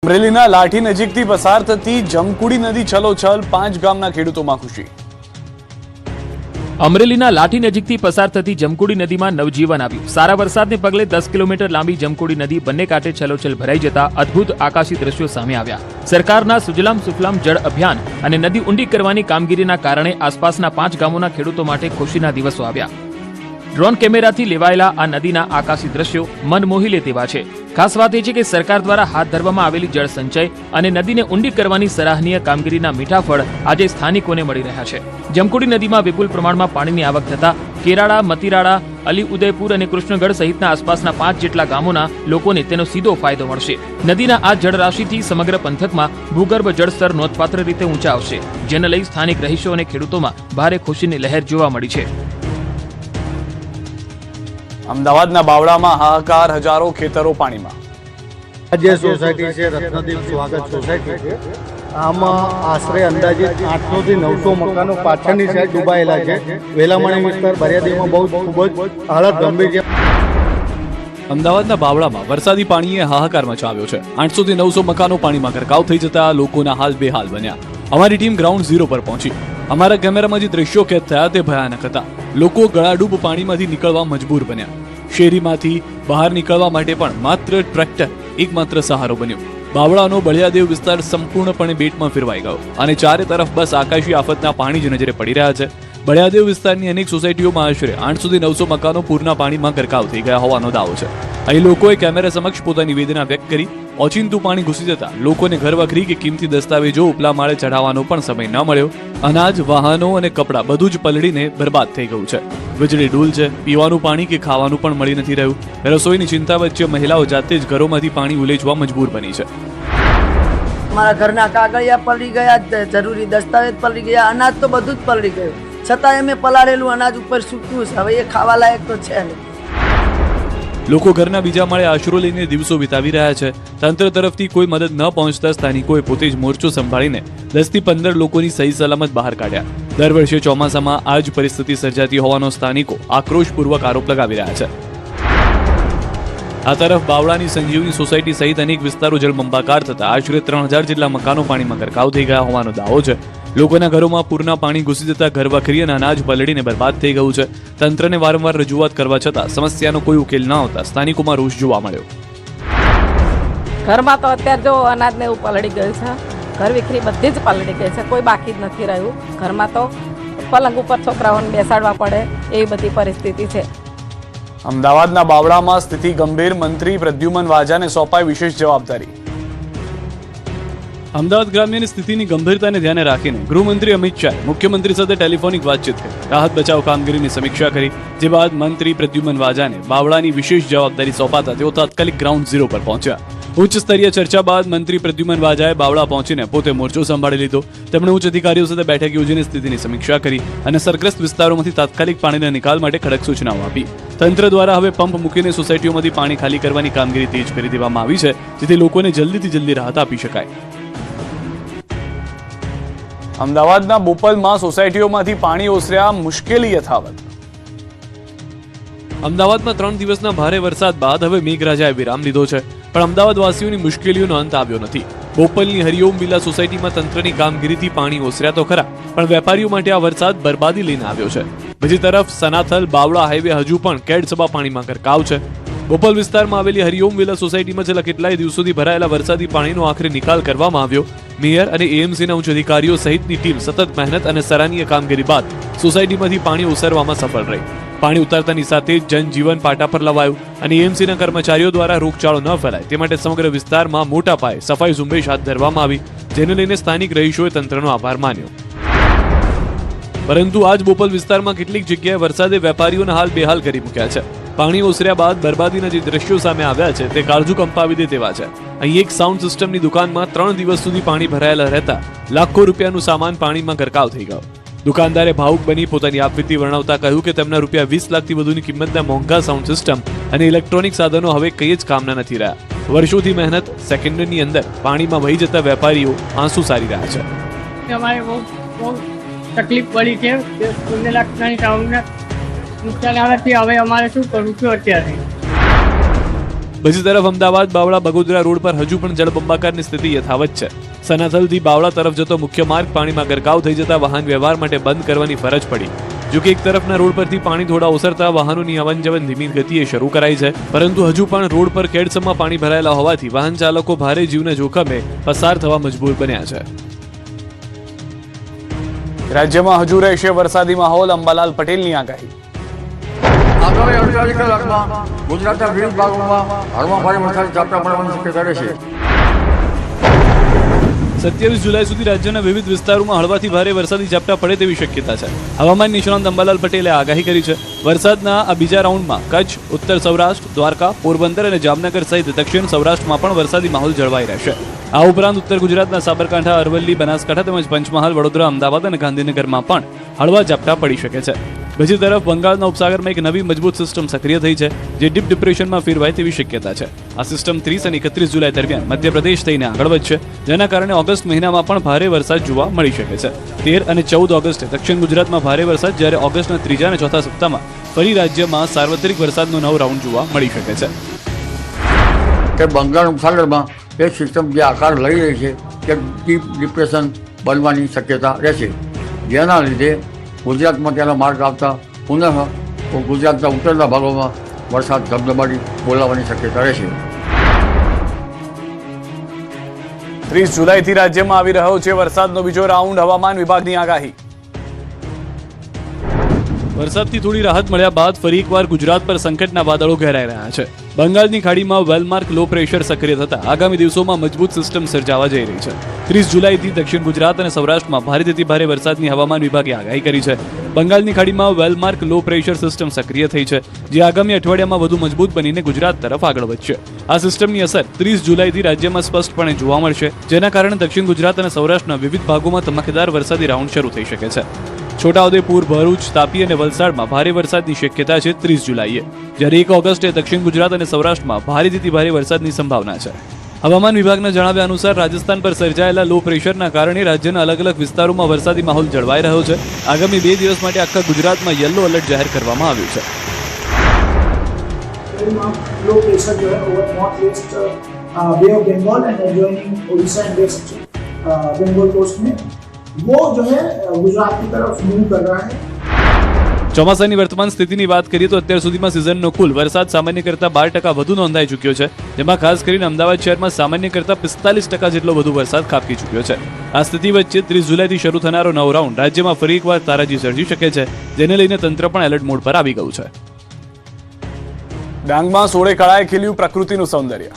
અમરેલીના લાઠી નજીકથી પસાર થતી જમકુડી નદી છલોછલ, 5 ગામના ખેડૂતોમાં ખુશી। અમરેલીના લાઠી નજીકથી પસાર થતી જમકુડી નદીમાં નવજીવન આવ્યું। સારા વરસાદને પગલે 10 કિલોમીટર લાંબી જમકુડી નદી બંને કાંઠે છલોછલ ભરાઈ જતા અદ્ભુત આકાશી દ્રશ્યો સામે આવ્યા। સરકારના સુજલામ સુફલામ જળ અભિયાન અને નદી ઊંડી કરવાની કામગીરીના કારણે આસપાસના 5 ગામોના ખેડૂતો માટે ખુશીના દિવસો આવ્યા। ડ્રોન કેમેરાથી લેવાયેલા આ નદીના આકાશી દ્રશ્યો મન મોહી લે તેવા છે। ખાસ વાત એ છે કે સરકાર દ્વારા હાથ ધરવામાં આવેલી જળ સંચય અને નદીને ઊંડી કરવાની સરાહનીય કામગીરીના મીઠા ફળ આજે સ્થાનિકોને મળી રહ્યા છે। જમકુડી નદીમાં વિપુલ પ્રમાણમાં પાણીની આવક થતા કેરાળા, મતીરાળા, અલી ઉદયપુર અને કૃષ્ણગઢ સહિતના આસપાસના 5 જેટલા ગામોના લોકોને તેનો સીધો ફાયદો મળશે। નદીના આ જળરાશિથી સમગ્ર પંથકમાં ભૂગર્ભ જળસ્તર નોંધપાત્ર રીતે ઊંચા આવશે, જેને લઈ સ્થાનિક રહીશો અને ખેડૂતોમાં ભારે ખુશીની લહેર જોવા મળી છે। અમદાવાદના બાવળામાં હાહાકાર, હજારો ખેતરો પાણીમાં। જે સોસાયટી છે રત્નદીપ સ્વાગત સોસાયટી છે, આમાં આશરે અંદાજિત 800 થી 900 મકાનો પાછળની સાઈડ ડૂબાયેલા છે। વેલામણી વિસ્તાર બરિયાદીમાં ખૂબ જ હાલત ગંભીર છે। અમદાવાદના બાવળામાં વરસાદી પાણીએ હાહાકાર મચાવ્યો છે। 800 થી 900 મકાનો પાણીમાં ગરકાવ થઈ જતા લોકોના હાલ બેહાલ બન્યા। અમારી ટીમ ગ્રાઉન્ડ ઝીરો પર પહોંચી। અમારા કેમેરામાં જે દ્રશ્યો કેદ થયા તે ભયાનક હતા। લોકો ગળાડૂબ પાણીમાંથી નીકળવા મજબૂર બન્યા। શેરીમાંથી બહાર નીકળવા માટે પણ માત્ર ટ્રેક્ટર એકમાત્ર સહારો બન્યો। બાવળાનો બળિયાદેવ વિસ્તાર સંપૂર્ણપણે બેટમાં ફેરવાઈ ગયો અને ચારે તરફ બસ આકાશી આફતના પાણી જ નજરે પડી રહ્યા છે। બળિયાદેવ વિસ્તારની અનેક સોસાયટીઓમાં આશરે 800 થી 900 મકાનો પૂરના પાણીમાં ગરકાવ થઈ ગયા હોવાનો દાવો છે। અહીં લોકોએ કેમેરા સમક્ષ પોતાની વેદના વ્યક્ત કરી। ઓચિંતું પાણી ઘૂસી જતા લોકોને ઘરવખરી કે કિંમતી દસ્તાવેજો ઉપલા માળે ચઢાવવાનો પણ સમય ન મળ્યો। અનાજ, વાહનો અને કપડાં બધું જ પલળીને બરબાદ થઈ ગયું છે। વીજળી ડૂલ છે, પીવાનું પાણી કે ખાવાનું પણ મળી નથી રહ્યું। રસોઈની ચિંતા વચ્ચે મહિલાઓ જાતે જ ઘરોમાંથી પાણી ઉલેચવા મજબૂર બની છે। મારા ઘરના કાગળિયા પલળી ગયા, જરૂરી દસ્તાવેજ પલળી ગયા, અનાજ તો બધું જ પલળી ગયું, છતાં મેં પલાળેલું અનાજ ઉપર સૂક્યું છે, હવે એ ખાવા લાયક તો છે નહીં। લોકો ઘરના બીજા માળે આશરો લઈને દિવસો વિતાવી રહ્યા છે। તંત્ર તરફથી કોઈ મદદ ન પહોંચતા સ્થાનિકોએ પોતે જ મોરચો સંભાળીને 10 થી 15 લોકોની સહી સલામત બહાર કાઢ્યા। દર વર્ષે ચોમાસામાં આ જ પરિસ્થિતિ સર્જાતી હોવાનો સ્થાનિકો આક્રોશપૂર્વક આરોપ લગાવી રહ્યા છે। આ તરફ બાવળાની સંજીવની સોસાયટી સહિત અનેક વિસ્તારો જળબંબાકાર થતા આશરે 3000 જેટલા મકાનો પાણીમાં ગરકાવ થઈ ગયા હોવાનો દાવો છે। લોકોના ઘરોમાં પૂરના પાણી ઘૂસી જતા ઘરવખરી અને અનાજ પલળીને બરબાદ થઈ ગયું છે। તંત્રને વારંવાર રજૂઆત કરવા છતાં સમસ્યાનો કોઈ ઉકેલ ન આવતા સ્થાનિકોમાં રોષ જોવા મળ્યો। ઘરમાં તો અત્યારે જો અનાજ ને એવું પલળી ગયું છે, ઘર વિખરી બધી જ પલળી ગઈ છે, કોઈ બાકી જ નથી રહ્યું। ઘરમાં તો પલંગ ઉપર છોકરાઓને બેસાડવા પડે એવી બધી પરિસ્થિતિ છે। અમદાવાદના બાવળામાં સ્થિતિ ગંભીર, મંત્રી પ્રદ્યુમન વાજાને સોંપાઈ વિશેષ જવાબદારી। અમદાવાદ ગ્રામ્યની સ્થિતિની ગંભીરતાને ધ્યાને રાખીને ગૃહમંત્રી અમિત શાહે મુખ્યમંત્રી સાથે ટેલિફોનિક વાતચીત કરી રાહત બચાવ કામગીરીની સમીક્ષા કરી। જે બાદ મંત્રી પ્રદ્યુમન વાજાને બાવળાની વિશેષ જવાબદારી સોંપાતા તેઓ તાત્કાલિક ગ્રાઉન્ડ ઝીરો પર પહોંચ્યા। ઉચ્ચ સ્તરીય ચર્ચા બાદ મંત્રી પ્રદ્યુમન વાજાએ બાવળા પહોંચીને પોતે મોરચો સંભાળી લીધો। તેમણે ઉચ્ચ અધિકારીઓ સાથે બેઠક યોજીને સ્થિતિની સમીક્ષા કરી અને અસરગ્રસ્ત વિસ્તારોમાંથી તાત્કાલિક પાણીના નિકાલ માટે કડક સૂચનાઓ આપી। તંત્ર દ્વારા હવે પંપ મૂકીને સોસાયટીઓમાંથી પાણી ખાલી કરવાની કામગીરી તેજ કરી દેવામાં આવી છે, જેથી લોકોને જલ્દીથી જલ્દી રાહત આપી શકાય। અમદાવાદના બોપલમાં સોસાયટીઓમાંથી પાણી ઓસર્યા, મુશ્કેલી યથાવત। અમદાવાદમાં 3 દિવસના ભારે વરસાદ બાદ હવે મેઘરાજાએ વિરામ લીધો છે, પણ અમદાવાદવાસીઓની મુશ્કેલીઓનો અંત આવ્યો નથી। બોપલની હરિઓમ વિલા સોસાયટીમાં તંત્રની કામગીરીથી પાણી ઓસર્યા તો ખરા, પણ વેપારીઓ માટે આ વરસાદ બરબાદી લઈને આવ્યો છે। બીજી તરફ સનાથલ બાવળા હાઈવે હજુ પણ કેડસબા પાણીમાં ગરકાવ છે। બોપલ વિસ્તારમાં આવેલી હરિઓમ વિલા સોસાયટીમાં છેલ્લા કેટલાય દિવસોથી ભરાયેલા વરસાદી પાણીનો આખરે નિકાલ કરવામાં આવ્યો। મેયર અને એએમસીના ઉચ્ચ અધિકારીઓ સહિતની ટીમ સતત મહેનત અને સરાહનીય કામગીરી બાદ સોસાયટીમાંથી પાણી ઓસરવામાં સફળ રહી। પાણી ઉતારતાની સાથે જ જનજીવન પાટા પર લવાયું અને એએમસીના કર્મચારીઓ દ્વારા રોગચાળો ન ફેલાય તે માટે સમગ્ર વિસ્તારમાં મોટા પાયે સફાઈ ઝુંબેશ હાથ ધરવામાં આવી, જેને લઈને સ્થાનિક રહીશોએ તંત્રનો આભાર માન્યો। પરંતુ આજ બોપલ વિસ્તારમાં કેટલીક જગ્યાએ વરસાદે વેપારીઓને હાલ બેહાલ કરી મૂક્યા છે। પાણી ઓસર્યા બાદ બરબાદીના જે દ્રશ્યો સામે આવ્યા છે તે કાળજુ કંપાવી દે તેવા છે। અહીં એક સાઉન્ડ સિસ્ટમની દુકાનમાં 3 દિવસ સુધી પાણી ભરાયેલા રહેતા લાખો રૂપિયાનું સામાન પાણીમાં ગરકાવ થઈ ગયો। દુકાનદારે ભાવુક બની પોતાની આપવીતી વર્ણવતા કહ્યું કે તેમના રૂપિયા 20 લાખથી વધુની કિંમતના મોંઘા સાઉન્ડ સિસ્ટમ અને ઇલેક્ટ્રોનિક સાધનો હવે કંઈ જ કામના નથી રહ્યા। વર્ષોથી મહેનત સેકન્ડની અંદર પાણીમાં વહી જતા વેપારીઓ આંસુ સારી રહ્યા છે। અમારે બહુ તકલીફ પડી છે, 15 લાખના નુકસાન આવે છે, હવે અમારે શું કરવું છે અત્યારે। બીજી તરફ અમદાવાદ બાવળા બગોદરા રોડ પર હજુ પણ જળબંબાકારની સ્થિતિ યથાવત છે. સનાથલથી બાવળા તરફ જતો મુખ્ય માર્ગ પાણીમાં ગરકાવ થઈ જતા વાહન વ્યવહાર માટે બંધ કરવાની ફરજ પડી. જો કે એક તરફના રોડ પરથી પાણી થોડા ઓસરતા વાહનોની અવનજવન ધીમી ગતિએ શરૂ કરાઈ છે, પરંતુ હજુ પણ રોડ પર કેડસમમાં પાણી ભરાયેલા હોવાથી વાહન ચાલકો ભારે જીવના જોખમે પસાર થવા મજબૂર બન્યા છે. રાજ્યમાં હજુ રહેશે વરસાદી માહોલ, અંબાલાલ પટેલની આગાહી. આગામી 48 કલાકમાં ગુજરાતના વિવિધ ભાગોમાં હળવા ભારે વરસાદી ઝાપટા પડવાની શક્યતા રહેશે. 27 જુલાઈ સુધી રાજ્યના વિવિધ વિસ્તારોમાં હળવાથી ભારે વરસાદી ઝાપટા પડે તેવી શક્યતા છે. હવામાન નિષ્ણાંત અંબાલાલ પટેલે આગાહી કરી છે. વરસાદના આ બીજા રાઉન્ડમાં કચ્છ, ઉત્તર સૌરાષ્ટ્ર, દ્વારકા, પોરબંદર અને જામનગર સહિત દક્ષિણ સૌરાષ્ટ્રમાં પણ વરસાદી માહોલ જળવાઈ રહેશે. આ ઉપરાંત ઉત્તર ગુજરાતના સાબરકાંઠા, અરવલ્લી, બનાસકાંઠા તેમજ પંચમહાલ, વડોદરા, અમદાવાદ અને ગાંધીનગરમાં પણ હળવા ઝાપટા પડી શકે છે. બીજી તરફ બંગાળના ઉપસાગરમાં એક નવી મજબૂત સિસ્ટમ સક્રિય થઈ છે, જે ડીપ ડિપ્રેશનમાં ફેરવાય તેવી શક્યતા છે. આ સિસ્ટમ 30 અને 31 જુલાઈ દરમિયાન મધ્યપ્રદેશ થઈને આગળ વધશે, જેના કારણે ઓગસ્ટ મહિનામાં પણ ભારે વરસાદ જોવા મળી શકે છે. 13 અને 14 ઓગસ્ટે દક્ષિણ ગુજરાતમાં ભારે વરસાદ, જ્યારે ઓગસ્ટના ત્રીજા અને ચોથા સપ્તાહમાં ફરી રાજ્યમાં સાર્વત્રિક વરસાદનો નવો રાઉન્ડ જોવા મળી શકે છે. કે બંગાળ ઉપસાગરમાં એક સિસ્ટમ જે આકાર લઈ રહી છે તે ડીપ ડિપ્રેશન બનવાની શક્યતા રહેશે, જેના લીધે ગુજરાતમાં તેનો માર્ગ આવતા પુનઃ ગુજરાતના ઉત્તરના ભાગોમાં વરસાદ ધબધબાટી બોલાવવાની શક્યતા રહેશે. 30 જુલાઈથી રાજ્યમાં આવી રહ્યો છે વરસાદનો બીજો રાઉન્ડ, હવામાન વિભાગની આગાહી. વરસાદથી થોડી રાહત મળ્યા બાદ ફરી એકવાર ગુજરાત પર સંકટના વાદળો ઘેરાઈ રહ્યા છે. બંગાળની ખાડીમાં વેલમાર્ક લો પ્રેશર સક્રિય થતા આગામી દિવસોમાં મજબૂત સિસ્ટમ સર્જાવા જઈ રહી છે. 30 જુલાઈથી દક્ષિણ ગુજરાત અને સૌરાષ્ટ્રમાં ભારેથી ભારે વરસાદની હવામાન વિભાગે આગાહી કરી છે. બંગાળની ખાડીમાં વેલમાર્ક લો પ્રેશર સિસ્ટમ સક્રિય થઈ છે, જે આગામી અઠવાડિયામાં વધુ મજબૂત બનીને ગુજરાત તરફ આગળ વધશે. આ સિસ્ટમની અસર 30 જુલાઈથી રાજ્યમાં સ્પષ્ટપણે જોવા મળશે, જેના કારણે દક્ષિણ ગુજરાત અને સૌરાષ્ટ્રના વિવિધ ભાગોમાં ધમાકેદાર વરસાદી રાઉન્ડ શરૂ થઈ શકે છે. છોટાઉદેપુર, ભરૂચ, તાપી અને વલસાડમાં ભારે વરસાદની શક્યતા છે 30 જુલાઈએ, જ્યારે 1 ઓગસ્ટે દક્ષિણ ગુજરાત અને સૌરાષ્ટ્રમાં ભારેથી ભારે વરસાદની સંભાવના છે. હવામાન વિભાગના જણાવ્યા અનુસાર રાજસ્થાન પર સર્જાયેલા લો પ્રેશરના કારણે રાજ્યના અલગ અલગ વિસ્તારોમાં વરસાદી માહોલ જળવાઈ રહ્યો છે. આગામી 2 દિવસ માટે આખા ગુજરાતમાં યલો એલર્ટ જાહેર કરવામાં આવ્યું છે. लो प्रेशर जो है over north west Bay of Bengal and adjoining Odisha and West Bengal coast में वो जो है गुजरात की तरफ मूव कर रहा है. ચોમાસાની વર્તમાન સ્થિતિની વાત કરીએ તો અત્યાર સુધીમાં સિઝનનો કુલ વરસાદ સામાન્ય કરતાં 12% વધુ નોંધાઈ ચૂક્યો છે, જેમાં ખાસ કરીને અમદાવાદ શહેરમાં સામાન્ય કરતાં 45% જેટલો વધુ વરસાદ ખાબકી ચૂક્યો છે. આ સ્થિતિ વચ્ચે 30 જુલાઈથી શરૂ થનારો નવો રાઉન્ડ રાજ્યમાં ફરી એકવાર તારાજી સર્જી શકે છે, જેને લઈને તંત્ર પણ એલર્ટ મોડ પર આવી ગયું છે. ડાંગમાં 16 કળાએ ખીલ્યું પ્રકૃતિનું સૌંદર્ય.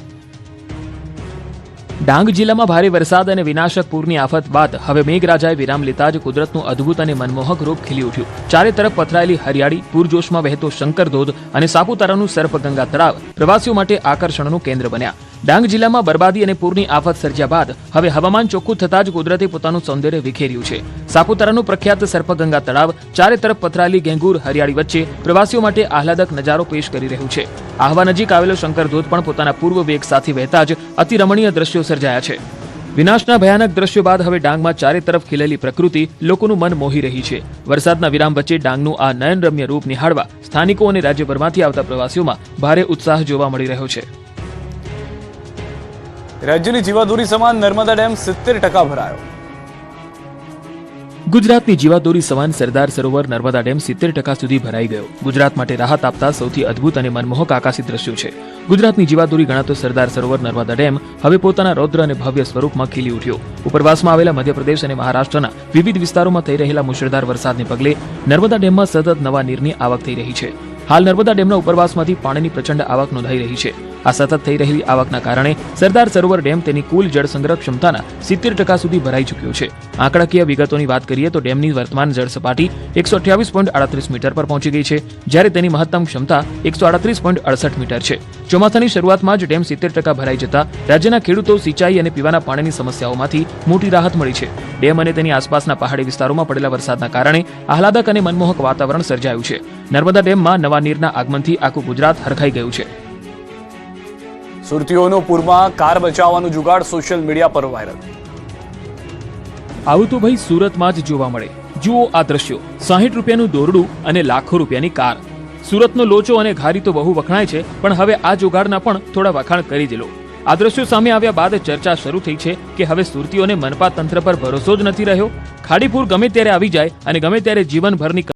ડાંગ જિલ્લામાં ભારે વરસાદ અને વિનાશક પૂરની આફત બાદ હવે મેઘરાજાએ વિરામ લેતા જ કુદરતનું અદ્ભુત અને મનમોહક રૂપ ખીલી ઉઠ્યું. ચારે તરફ પથરાયેલી હરિયાળી, પૂરજોશમાં વહેતો શંકર ધોધ અને સાપુતારાનું સર્પગંગા તળાવ પ્રવાસીઓ માટે આકર્ષણનું કેન્દ્ર બન્યા. ડાંગ જિલ્લામાં બરબાદી અને પૂરની આફત સર્જ્યા બાદ હવે હવામાન ચોખ્ખું થતાં જ કુદરતે પોતાનું સૌંદર્ય વિખેર્યું છે. સાપુતારાનું પ્રખ્યાત સર્પગંગા તળાવ ચારે તરફ પથરાયેલી ગેંગુર હરિયાળી વચ્ચે પ્રવાસીઓ માટે આહલાદક નજારો પેશ કરી રહ્યું છે. આહવા નજીક આવેલો શંકર ધોધ પણ પોતાના પૂર્વ વેગ સાથે વહેતા જ અતિ રમણીય દ્રશ્યો સર્જાયા છે. વિનાશના ભયાનક દ્રશ્યો બાદ હવે ડાંગમાં ચારે તરફ ખીલેલી પ્રકૃતિ લોકોનું મન મોહી રહી છે. વરસાદના વિરામ વચ્ચે ડાંગનું આ નયનરમ્ય રૂપ નિહાળવા સ્થાનિકો અને રાજ્યભરમાંથી આવતા પ્રવાસીઓમાં ભારે ઉત્સાહ જોવા મળી રહ્યો છે. રાજ્યની જીવાદોરી સમાન નર્મદા ડેમ 70% ભરાયો. ગુજરાતની જીવાદોરી સમાન સરદાર સરોવર નર્મદા ડેમ 70% સુધી ભરાઈ ગયો. ગુજરાત માટે રાહત આપતા સૌથી અદ્ભુત અને મનમોહક આકાશી દ્રશ્યો છે. ગુજરાતની જીવાદોરી ગણાતો સરદાર સરોવર નર્મદા ડેમ હવે પોતાના રૌદ્ર અને ભવ્ય સ્વરૂપમાં ખીલી ઉઠ્યો. ઉપરવાસમાં આવેલા મધ્યપ્રદેશ અને મહારાષ્ટ્રના વિવિધ વિસ્તારોમાં થઈ રહેલા મુશળધાર વરસાદને પગલે નર્મદા ડેમમાં સતત નવા નીરની આવક થઈ રહી છે. હાલ નર્મદા ડેમના ઉપરવાસમાંથી પાણીની પ્રચંડ આવક નોંધાઈ રહી છે. આ સતત થઈ રહેલી આવકના કારણે સરદાર સરોવર ડેમ તેની કુલ જળ સંગ્રહ ક્ષમતાના 70% સુધી ભરાઈ ચૂક્યો છે. આંકડાકીય વિગતોની વાત કરીએ તો ડેમની વર્તમાન જળ સપાટી 128.38 મીટર પર પહોંચી ગઈ છે, જ્યારે તેની મહત્તમ ક્ષમતા 138.68 મીટર છે. ચોમાસાની શરૂઆતમાં જ ડેમ 70% ભરાઈ જતા રાજ્યના ખેડૂતો સિંચાઈ અને પીવાના પાણીની સમસ્યાઓમાંથી મોટી રાહત મળી છે. ડેમ અને તેની આસપાસના પહાડી વિસ્તારોમાં પડેલા વરસાદના કારણે આહલાદક અને મનમોહક વાતાવરણ સર્જાયું છે. નર્મદા ડેમમાં નવા નીરના આગમનથી આખું ગુજરાત હરખાઈ ગયું છે. સુરતીઓનો પૂરમાં કાર બચાવવાનું જુગાડ સોશિયલ મીડિયા પર વાયરલ. આવું તો ભાઈ સુરતમાં જ જોવા મળે. જુઓ આ દ્રશ્યો. 60 રૂપિયાનું દોરડું અને લાખો રૂપિયાની કાર. સુરતનો લોચો અને ઘારી તો બહુ વખણાય છે, પણ હવે આ જુગાડના પણ થોડા વખાણ કરી જ લો. આ દ્રશ્યો સામે આવ્યા બાદ ચર્ચા શરૂ થઈ છે કે હવે સુરતીઓને મનપા તંત્ર પર ભરોસો જ નથી રહ્યો. ખાડીપુર ગમે ત્યારે આવી જાય અને ગમે ત્યારે જીવનભરની